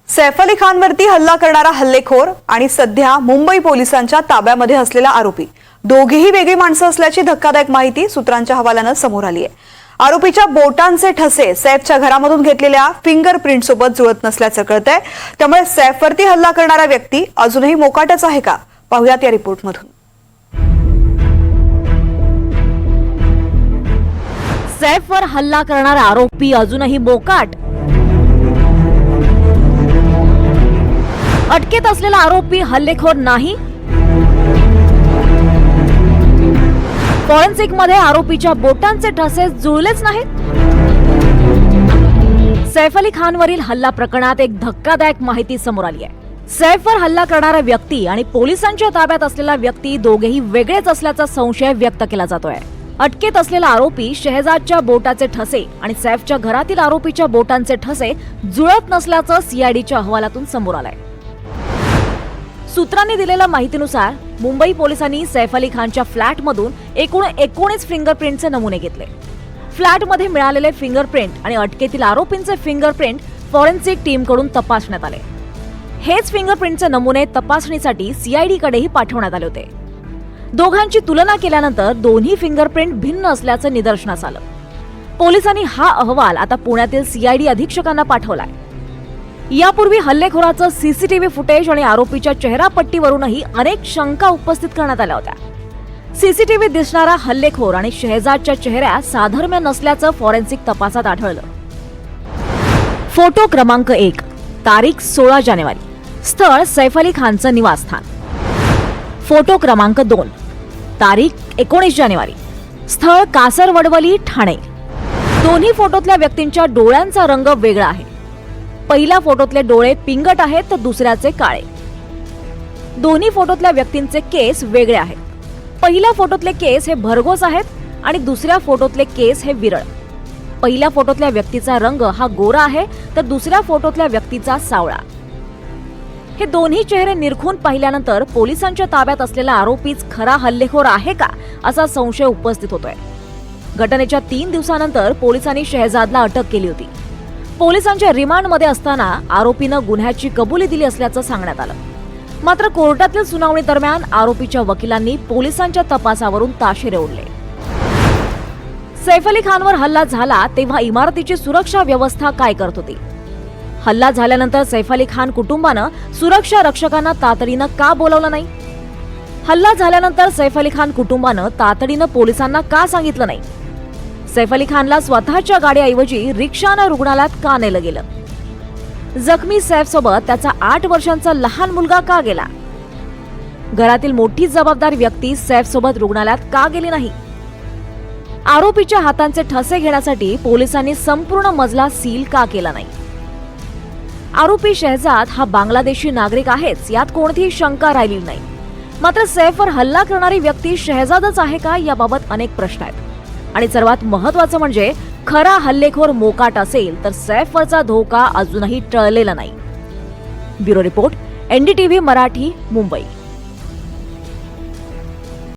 सैफ अली खानवरती हल्ला करणारा हल्लेखोर आणि सध्या मुंबई पोलिसांच्या ताब्यामध्ये असलेला आरोपी दोघेही वेगळी माणसं असल्याची धक्कादायक माहिती सूत्रांच्या हवाल्यानं समोर आली आहे। आरोपीच्या बोटांचे ठसे सैफच्या घरामधून घेतलेल्या फिंगरप्रिंट सोबत जुळत नसल्याचं कळतंय। त्यामुळे सैफवरती हल्ला करणारा व्यक्ती अजूनही मोकाटच आहे का, पाहूयात या रिपोर्टमधून। सैफवर हल्ला करणारा आरोपी अजूनही मोकाट। अटकेत असलेला आरोपी हल्लेखोर नाही। फॉरेन्सिक मध्ये आरोपीच्या बोटांचे ठसे जुळलेच नाहीत। सैफ अली खानवरील हल्ला प्रकरणात एक धक्कादायक माहिती समोर आली आहे। सैफवर हल्ला करणारा व्यक्ती आणि पोलिसांच्या ताब्यात असलेला व्यक्ती दोघेही वेगळेच असल्याचा संशय व्यक्त केला जातोय। अटकेत असलेला आरोपी शहजादच्या बोटाचे ठसे आणि सैफच्या घरातील आरोपीच्या बोटांचे ठसे जुळत नसल्याचं सीआयडीच्या अहवालातून समोर आलंय। सूत्रांनी दिलेल्या माहितीनुसार मुंबई पोलिसांनी सैफ अली खानच्या फ्लॅटमधून एकूण 19 फिंगरप्रिंटचे नमुने घेतले। फ्लॅटमध्ये मिळालेले फिंगरप्रिंट आणि अटकेतील आरोपींचे फिंगरप्रिंट फॉरेन्सिक टीमकडून तपासण्यात आले। हेच फिंगरप्रिंटचे नमुने तपासणीसाठी सीआयडीकडेही पाठवण्यात आले होते। दोघांची तुलना केल्यानंतर दोन्ही फिंगरप्रिंट भिन्न असल्याचं निदर्शनास आलं। पोलिसांनी हा अहवाल आता पुण्यातील सीआयडी अधीक्षकांना पाठवलाय। यापूर्वी हल्लेखोराचं सीसीटीव्ही फुटेज आणि आरोपीच्या चेहरापट्टीवरूनही अनेक शंका उपस्थित करण्यात आल्या होत्या। सीसीटीव्हीत दिसणारा हल्लेखोर आणि शहजादच्या चेहऱ्यात साधर्म्य नसल्याचं फॉरेन्सिक तपासात आढळलं। फोटो क्रमांक 1, तारीख 16 जानेवारी, स्थळ सैफ अली खानचं निवासस्थान। फोटो क्रमांक 2, तारीख 19 जानेवारी, स्थळ कासरवडवली, ठाणे। दोन्ही फोटोतल्या व्यक्तींच्या डोळ्यांचा रंग वेगळा आहे। पहिल्या फोटोतले डोळे पिंगट आहेत तर दुसऱ्याचे काळे। दोन्ही फोटोतल्या व्यक्तींचे केस वेगळे आहेत। पहिल्या फोटोतले केस हे भरघोस आहेत आणि दुसऱ्या फोटोतले केस हे विरळ। पहिल्या फोटोतल्या व्यक्तीचा रंग हा गोरा आहे तर दुसऱ्या फोटोतल्या व्यक्तीचा सावळा। हे दोन्ही चेहरे निरखून पाहिल्यानंतर पोलिसांच्या ताब्यात असलेला आरोपीच खरा हल्लेखोर आहे का असा संशय उपस्थित होतोय। घटनेच्या 3 दिवसानंतर पोलिसांनी शहजादला अटक केली होती। पोलिसांच्या रिमांडमध्ये असताना आरोपीनं गुन्ह्याची कबुली दिली असल्याचं सांगण्यात आलं। मात्र कोर्टातील सुनावणी दरम्यान आरोपीच्या वकिलांनी पोलिसांच्या तपासावरून ताशेरे ओढले। सैफ अली खानवर हल्ला झाला तेव्हा इमारतीची सुरक्षा व्यवस्था काय करत होती? हल्ला झाल्यानंतर सैफ अली खान कुटुंबानं सुरक्षा रक्षकांना तातडीनं का बोलावलं नाही? हल्ला झाल्यानंतर सैफ अली खान कुटुंबानं तातडीनं पोलिसांना का सांगितलं नाही? सैफ अली खानला स्वतःच्या गाडीऐवजी रिक्षानं रुग्णालयात का नेलं गेलं? जखमी सैफ सोबत त्याचा 8 वर्षांचा लहान मुलगा का गेला? घरातील मोठी जबाबदार व्यक्ती सैफ सोबत रुग्णालयात का गेली नाही? आरोपीच्या हातांचे ठसे घेण्यासाठी पोलिसांनी संपूर्ण मजला सील का केला नाही? आरोपी शहजाद हा बांगलादेशी नागरिक आहेच, यात कोणतीही शंका राहिली नाही। मात्र सैफवर हल्ला करणारी व्यक्ती शहजादच आहे का याबाबत अनेक प्रश्न आहेत। आणि सर्वात महत्त्वाचं म्हणजे खरा हल्लेखोर मोकाट असेल तर सैफवरचा धोका अजूनही टळलेला नाही। Bureau report, NDTV Marathi, Mumbai.